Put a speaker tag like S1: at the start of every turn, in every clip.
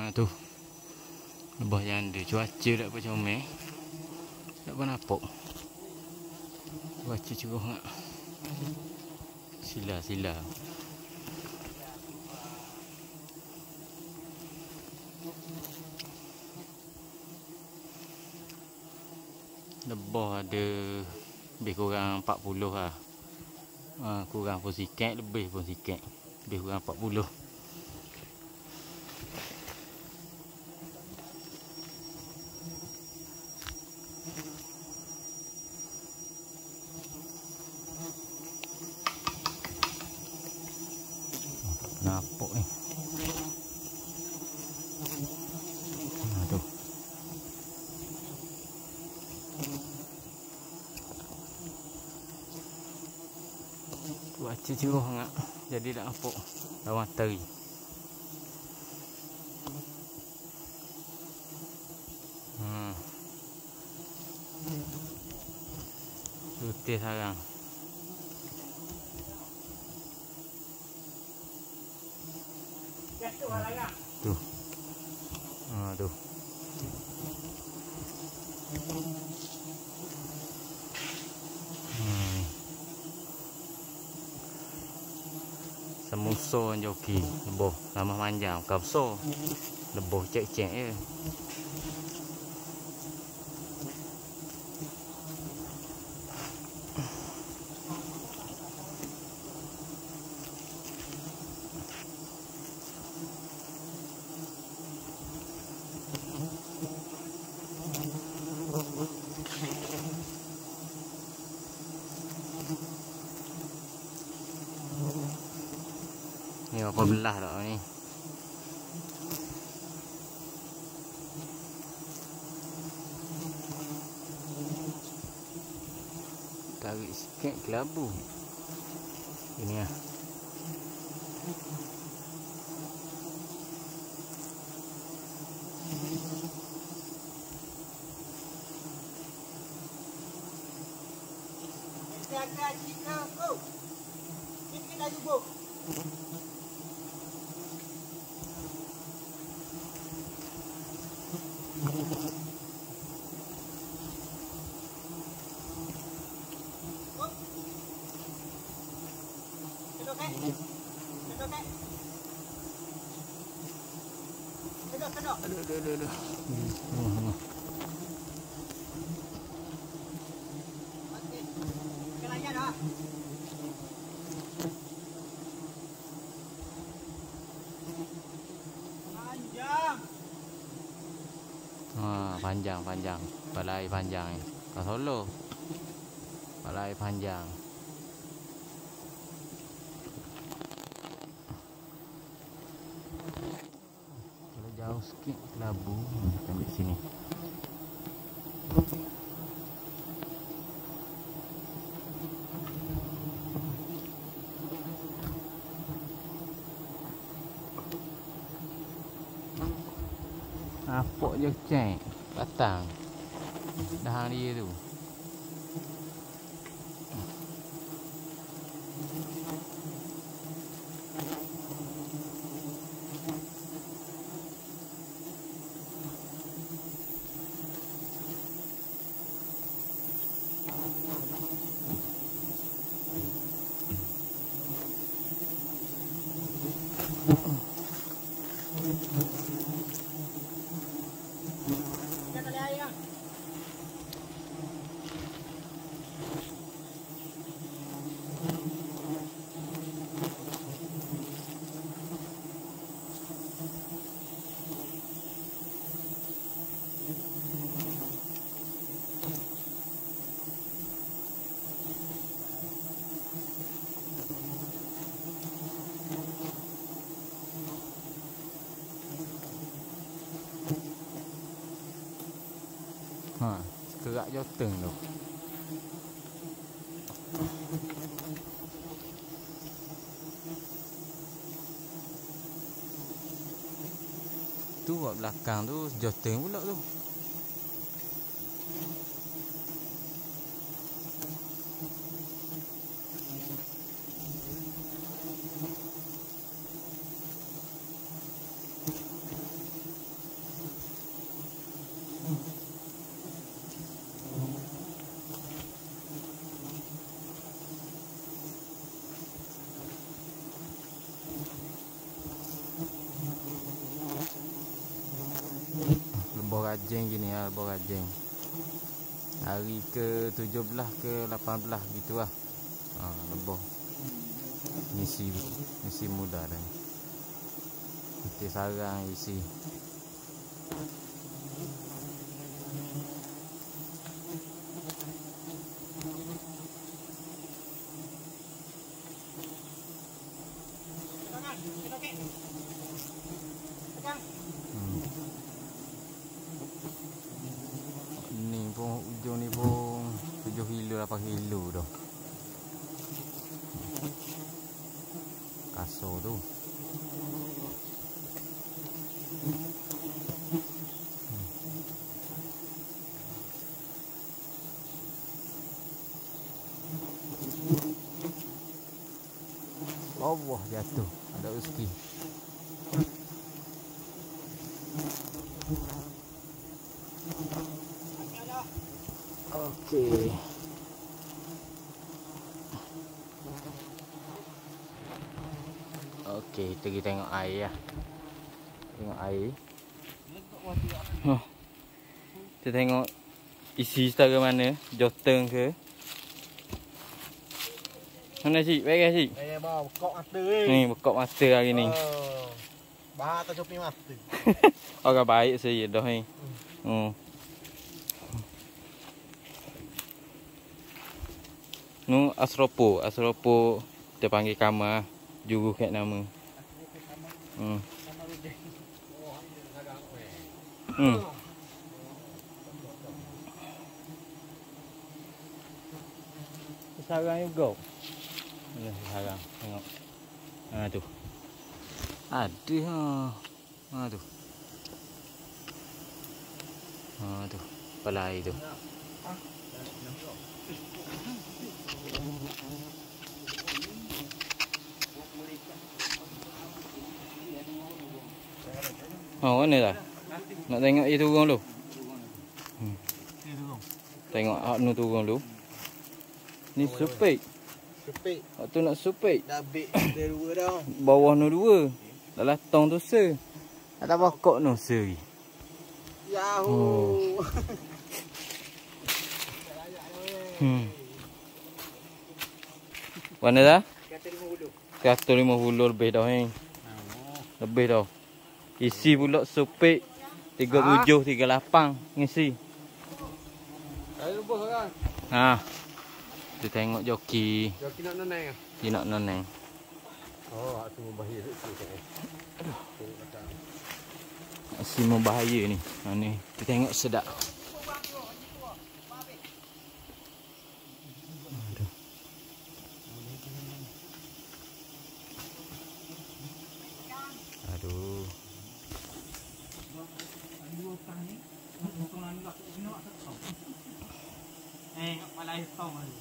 S1: Tu lebah janda. Cuaca tak apa comel. Tak apa nampak. Cuaca cerah sangat. Sila. Lebah ada lebih kurang 40 lah. Kurang pun sikit, lebih pun sikit. Lebih kurang 40. Nampak ni. Tu. Cuaca cerah sangat. Jadi tak nampak lawan matahari. Putih sarang. Tu. Tu. Semuso joki lebah lama panjang bukan besar. Lebah cek-cek je. Ni apa belah tak ni? Tarik sikit kelabu. Ini lah. Aduh. Panjang. Balai panjang ni. Kat Solo. Balai panjang. Kalau jauh sikit kelabu, kita ambil sini. Nampak je cek batang dahan dia tu. Kerak joteng tu. Tu kat belakang tu joteng pula tu. rajin gini lah, lebah rajin. Hari ke 17 ke 18 gitu lah. Lebah ngisi muda dah. Kita sarang isi. Ni pun ujung ni pun 7 kilo 8 kilo dah. Kasar tu. Allah jatuh, ada rezeki. Okey. Okey, kita pergi tengok air lah. Tengok air. Kita tengok isi setara mana, joteng ke. Mana cik? Baik ke cik?
S2: Baik bang, bekok mata ni.
S1: Ni bekok mata hari ni.
S2: Bah tak copi mata.
S1: Orang baik saya dah ni. Nu asropo kita panggil kamar juru kat nama. Sarang juga. Ni sarang, tengok. Tu. Ada tu. Tu. Kepala air tu. Mana dah? Nak tengok dia turun dulu. Tengok nu turun dulu. Ni supik.
S2: Supik.
S1: Waktu nak supik.
S2: Dah big dia dua dah.
S1: Bawah nu dua. Dalam tong tu se. Ada pokok nu se.
S2: Yahoo.
S1: Mana dah?
S2: 150.
S1: 150 lebih dah ni. Lebih dah. Isi pula supik 37 38 ngisi.
S2: Ayo bos kan.
S1: Kita tengok joki.
S2: Joki nak noneng.
S1: Dia nak noneng.
S2: Oh, aku membahaya tu kan.
S1: Asyik membahaya ni. Ni kita tengok sedap. Aduh.
S2: Kepala hitam ni.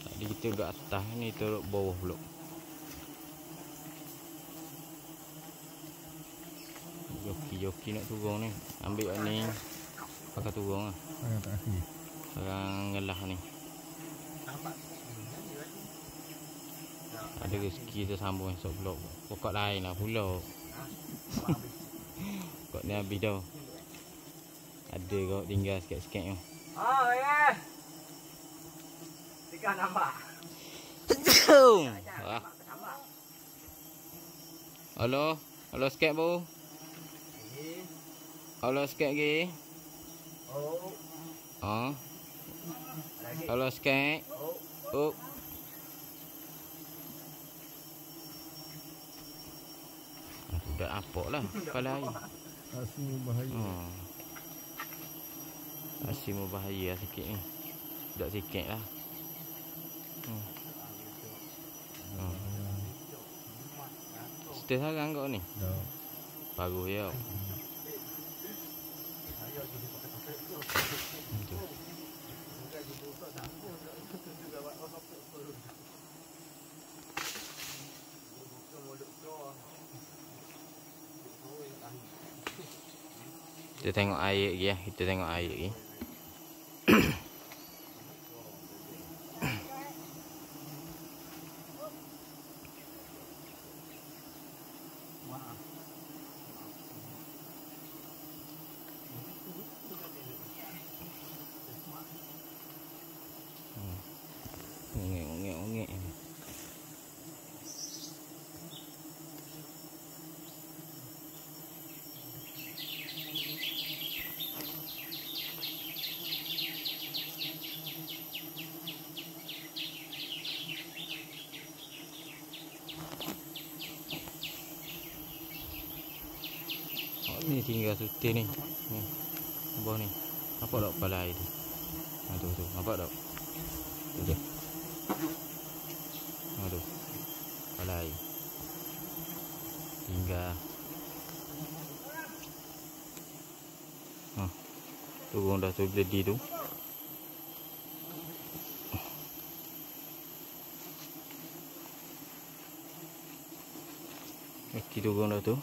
S1: Tadi kita duduk atas ni, turut bawah pula. Joki nak turun ni. Ambil ni. Pakai turun lah. Orang ngelah ni. Ada rezeki kita sambung esok pula. Pokok lain lah pula. Pokok ni habis dah. Ada kau tinggal sikit-sikit tu.
S2: Ya. Tiga nambah.
S1: Halo. Halo sikit bu. Halo sikit lagi. Halo sikit. Dah apok lah kepala air.
S2: Asyik membahaya.
S1: Asyik membahaya sikit ni. Dah sikit lah. Setelah sarang kau ni?
S2: Dah.
S1: Bagus ya. Kita tengok air lagi ya. Kita tengok air lagi. tinggal sutil ni. Ni. Bawah ni. Nampak tak kepala air tu? Ha tu. Nampak tak? Tu je. Ha tu. Kepala air. Tinggal. Ha. Turun dah tu gladi tu. Kaki turun dah tu.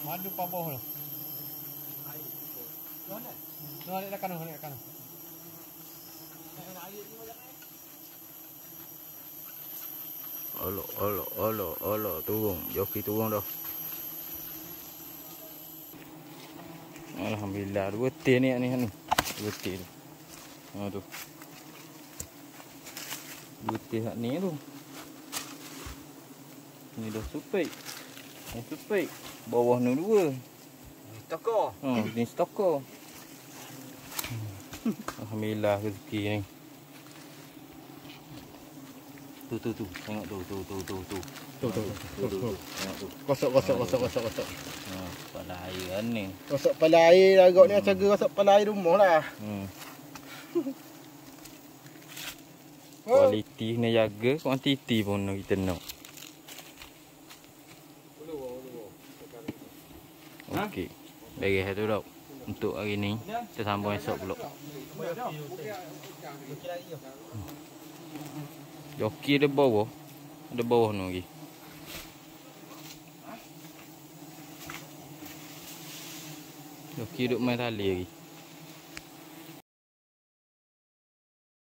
S2: Madu paboh lah. Naik kanan.
S1: Olok turun. Joki turun dah. Alhamdulillah 2 tin ni 2 tin tu. Ha tu. 2 tin hak ni tu. Ni dah supik. Ni supik. Bawah ni 2.
S2: Toko.
S1: Ha, ni stokor. Alhamdulillah rezeki ni. Tu. Tengok tu.
S2: Tu.
S1: Tengok tu.
S2: Kosok.
S1: Ha, kepala air kan ni.
S2: Kosok kepala air agak ni macam kosok kepala air rumah lah.
S1: Kualiti ni jaga, kuantiti pun kita nak. Okey. Bagi satu dok. Untuk hari ni, kita sambung esok pula. Joki ada bawah. Ada bawah ni lagi. Joki duduk main tali lagi.